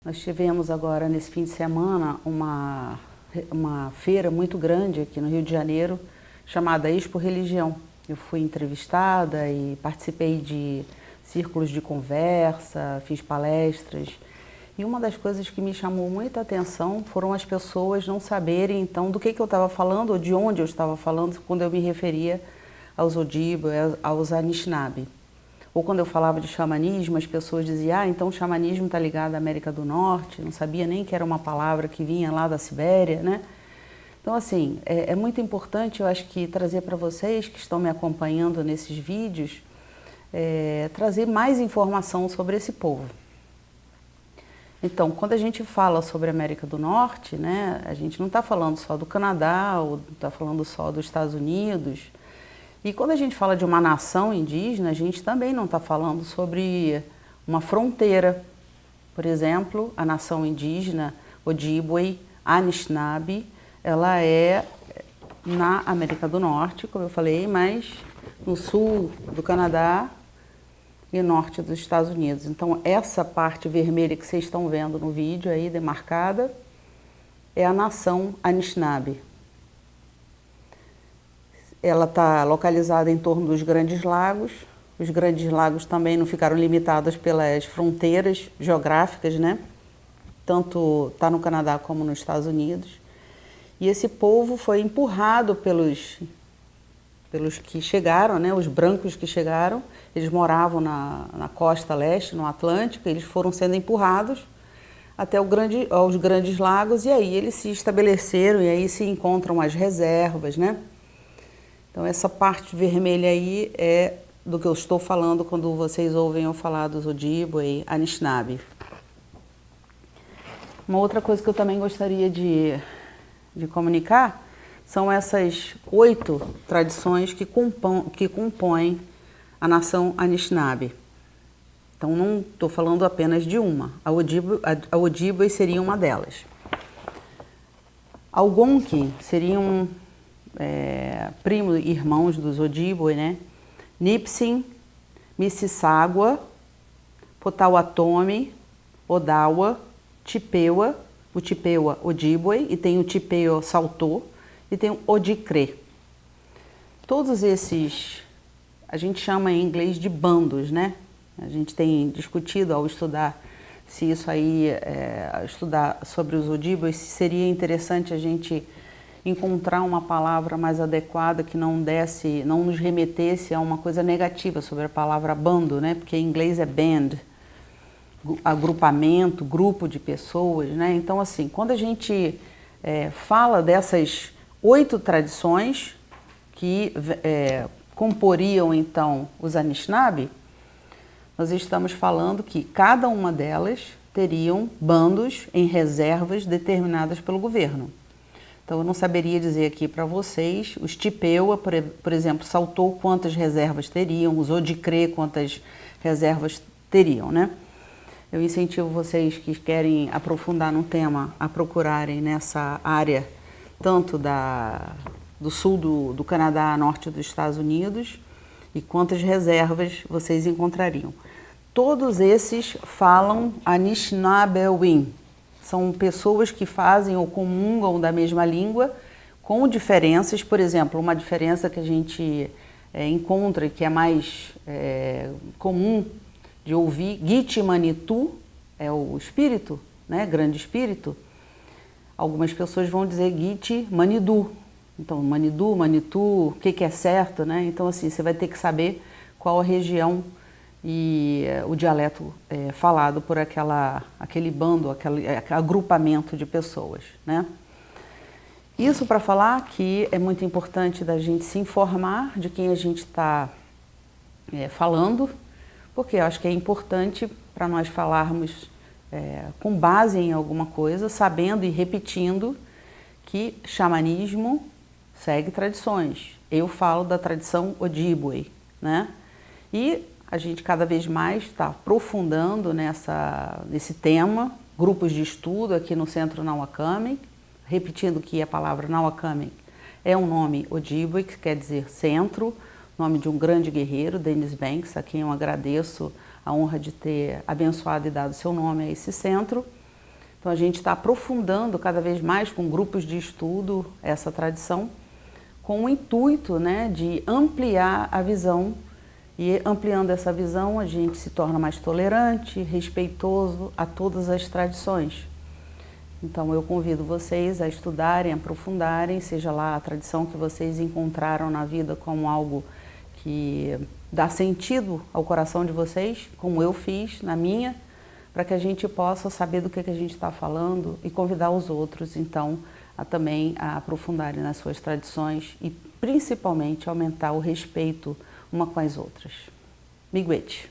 Nós tivemos agora, nesse fim de semana, uma feira muito grande aqui no Rio de Janeiro, chamada Expo Religião. Eu fui entrevistada e participei de círculos de conversa, fiz palestras. E uma das coisas que me chamou muita atenção foram as pessoas não saberem, então, do que eu estava falando ou de onde eu estava falando quando eu me referia aos Odibo, aos Anishinaabe. Ou quando eu falava de xamanismo, as pessoas diziam, então o xamanismo está ligado à América do Norte, não sabia nem que era uma palavra que vinha lá da Sibéria, né? Então, assim, é muito importante, eu acho que trazer para vocês que estão me acompanhando nesses vídeos, trazer mais informação sobre esse povo. Então, quando a gente fala sobre a América do Norte, né, a gente não está falando só do Canadá, ou não está falando só dos Estados Unidos. E quando a gente fala de uma nação indígena, a gente também não está falando sobre uma fronteira. Por exemplo, a nação indígena Ojibwe, Anishinaabe, ela é na América do Norte, como eu falei, mas no sul do Canadá e norte dos Estados Unidos. Então, essa parte vermelha que vocês estão vendo no vídeo aí, demarcada, é a nação Anishinaabe. Ela está localizada em torno dos Grandes Lagos. Os Grandes Lagos também não ficaram limitados pelas fronteiras geográficas, né? Tanto está no Canadá como nos Estados Unidos. E esse povo foi empurrado pelos que chegaram, né? Os brancos que chegaram. Eles moravam na costa leste, no Atlântico. Eles foram sendo empurrados até aos Grandes Lagos. E aí eles se estabeleceram e aí se encontram as reservas, né? Então, essa parte vermelha aí é do que eu estou falando quando vocês ouvem eu falar dos Odibo e Anishinaabe. Uma outra coisa que eu também gostaria de comunicar são essas 8 tradições que compõem a nação Anishinaabe. Então, não estou falando apenas de uma. A Ojibwe seria uma delas. Algonquin seriam primos e irmãos dos Ojibwe, né? Nipissing, Mississauga, Potawatomi, Odawa, Chippewa, o Chippewa Ojibwe, e tem o Chippewa Saulteaux, e tem o Odicre. Todos esses, a gente chama em inglês de bandos, né? A gente tem discutido ao estudar se isso aí, estudar sobre os Ojibwe, se seria interessante a gente encontrar uma palavra mais adequada que não nos remetesse a uma coisa negativa sobre a palavra bando, né? Porque em inglês é band, agrupamento, grupo de pessoas, né? Então, assim, quando a gente fala dessas 8 tradições que comporiam, então, os Anishinaabe, nós estamos falando que cada uma delas teriam bandos em reservas determinadas pelo governo. Então, eu não saberia dizer aqui para vocês, os Chippewa, por exemplo, Saulteaux quantas reservas teriam, os Odicre quantas reservas teriam, né? Eu incentivo vocês que querem aprofundar no tema a procurarem nessa área, tanto do sul do Canadá, norte dos Estados Unidos, e quantas reservas vocês encontrariam. Todos esses falam Anishinaabewin. São pessoas que fazem ou comungam da mesma língua, com diferenças. Por exemplo, uma diferença que a gente encontra e que é mais comum de ouvir, Giti Manitou, é o espírito, né, grande espírito. Algumas pessoas vão dizer Giti Manidu. Então, Manidu, Manitou, o que é certo, né? Então, assim, você vai ter que saber qual a região e o dialeto falado por aquele bando, aquele agrupamento de pessoas, né? Isso para falar que é muito importante da gente se informar de quem a gente está falando, porque eu acho que é importante para nós falarmos com base em alguma coisa, sabendo e repetindo que xamanismo segue tradições. Eu falo da tradição Ojibwe, né? E a gente cada vez mais está aprofundando nesse tema, grupos de estudo aqui no Centro Nauacami, repetindo que a palavra Nauacami é um nome Ojibwe, que quer dizer centro, nome de um grande guerreiro, Dennis Banks, a quem eu agradeço a honra de ter abençoado e dado seu nome a esse centro. Então a gente está aprofundando cada vez mais com grupos de estudo essa tradição, com o intuito, né, de ampliar a visão, e ampliando essa visão a gente se torna mais tolerante, respeitoso a todas as tradições. Então eu convido vocês a estudarem, a aprofundarem, seja lá a tradição que vocês encontraram na vida como algo que dá sentido ao coração de vocês, como eu fiz na minha, para que a gente possa saber do que a gente está falando e convidar os outros, então, também a aprofundarem nas suas tradições e principalmente aumentar o respeito uma com as outras. Miigwech!